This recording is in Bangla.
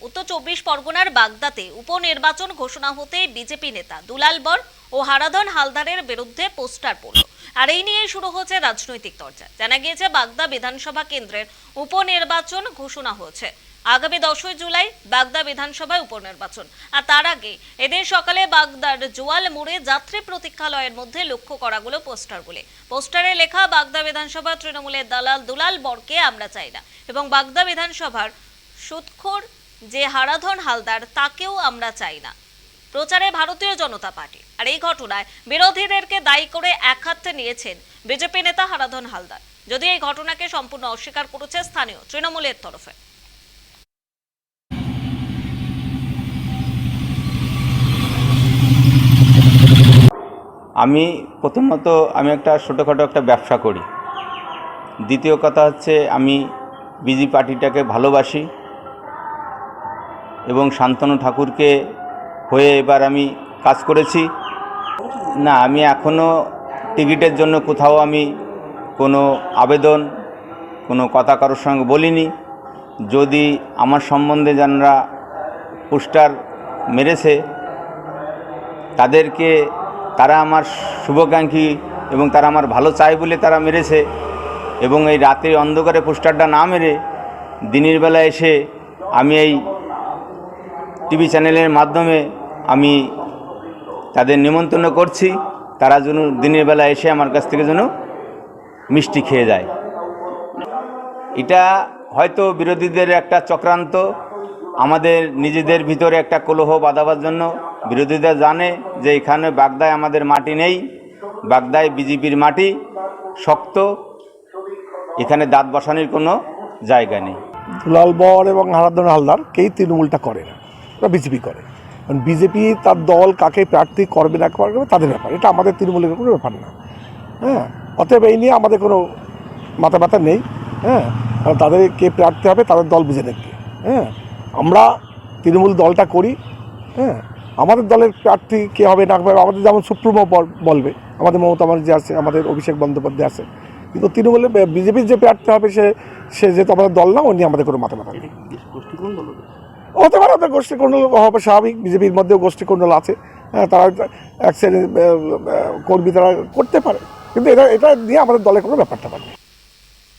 উত্তর 24 পরগনার বাগদাতে উপনির্বাচন ঘোষণা হতে বিজেপি নেতা দুলাল বর ও হারাধন হালদারের বিরুদ্ধে পোস্টার পড়ল। আর এই নিয়ে শুরু হচ্ছে রাজনৈতিক চর্চা। জানা গিয়েছে বাগদা বিধানসভা কেন্দ্রের উপনির্বাচন ঘোষণা হয়েছে আগামী 10 জুলাই বাগদা বিধানসভায় উপনির্বাচন। আর তার আগে এদিন সকালে বাগদার জোয়াল মোড়ে যাত্রী প্রতীক্ষালয়ের মধ্যে লক্ষ্য করা গেল পোস্টারগুলি। পোস্টারে লেখা বাগদা বিধানসভা তৃণমূলের দালাল দুলাল বরকে আমরা চাই না এবং বাগদা বিধানসভার সুদখোর যে হারাধন হালদার তাকেও আমরা চাই না। প্রচারে ভারতীয় জনতা পার্টি। আর এই ঘটনায় বিরোধীদেরকে দায়ী করে একহাতে নিয়েছেন বিজেপি নেতা হারাধন হালদার, যদিও এই ঘটনাকে সম্পূর্ণ অস্বীকার করেছে স্থানীয় তৃণমূলের তরফে। আমি প্রথমত একটা ছোটোখাটো একটা ব্যবসা করি। দ্বিতীয় কথা হচ্ছে আমি বিজেপি পার্টিটাকে ভালোবাসি এবং শান্তনু ঠাকুরকে হয়ে এবার আমি কাজ করেছি। না, আমি এখনও টিকিটের জন্য কোথাও আমি কোনো আবেদন কোনো কথা কারোর সঙ্গে বলিনি। যদি আমার সম্বন্ধে যারা পোস্টার মেরেছে তারা আমার শুভাকাঙ্ক্ষী এবং তারা আমার ভালো চায় বলে তারা মেরেছে, এবং এই রাতের অন্ধকারে পোস্টারটা না মেরে দিনের বেলা এসে আমি এই টিভি চ্যানেলের মাধ্যমে আমি তাদের নিমন্ত্রণ করছি, তারা যেন দিনের বেলা এসে আমার কাছ থেকে যেন মিষ্টি খেয়ে যায়। এটা হয়তো বিরোধীদের একটা চক্রান্ত, আমাদের নিজেদের ভিতরে একটা কলহ বাঁধাবার জন্য। বিরোধীরা জানে যে এখানে বাগদায় আমাদের মাটি নেই, বাগদায় বিজেপির মাটি শক্ত, এখানে দাঁত বসানোর কোনো জায়গা নেই। দুলাল বর এবং হারাধন হালদার কেই তৃণমূলটা করে না, ওরা বিজেপি করে। কারণ বিজেপি তার দল কাকে প্রার্থী করবে না করবে তাদের ব্যাপার, এটা আমাদের তৃণমূলের কোনো ব্যাপার না। হ্যাঁ, অতএব এই নিয়ে আমাদের কোনো মাথা ব্যথা নেই। হ্যাঁ, কারণ তাদের কে প্রার্থী হবে তাদের দল বুঝে দেখবে। হ্যাঁ, আমরা তৃণমূল দলটা করি। হ্যাঁ, আমাদের দলের প্রার্থী কে হবে না হবে আমাদের যেমন সুপ্রিমো বলবে, আমাদের মমতা ব্যানার্জি আছে, আমাদের অভিষেক বন্দ্যোপাধ্যায় আছে, কিন্তু তৃণমূলে বিজেপির যে প্রার্থী হবে সে যেহেতু আমাদের দল না, ও নিয়ে আমাদের কোনো মাথা ব্যথা নেই। হতে পারে ওদের গোষ্ঠীকুণ্ডল হবে, স্বাভাবিক। বিজেপির মধ্যেও গোষ্ঠীকুণ্ডল আছে। হ্যাঁ, তারা এক শ্রেণীর কর্মী তারা করতে পারে, কিন্তু এটা নিয়ে আমাদের দলের কোনো ব্যাপারটা পারে।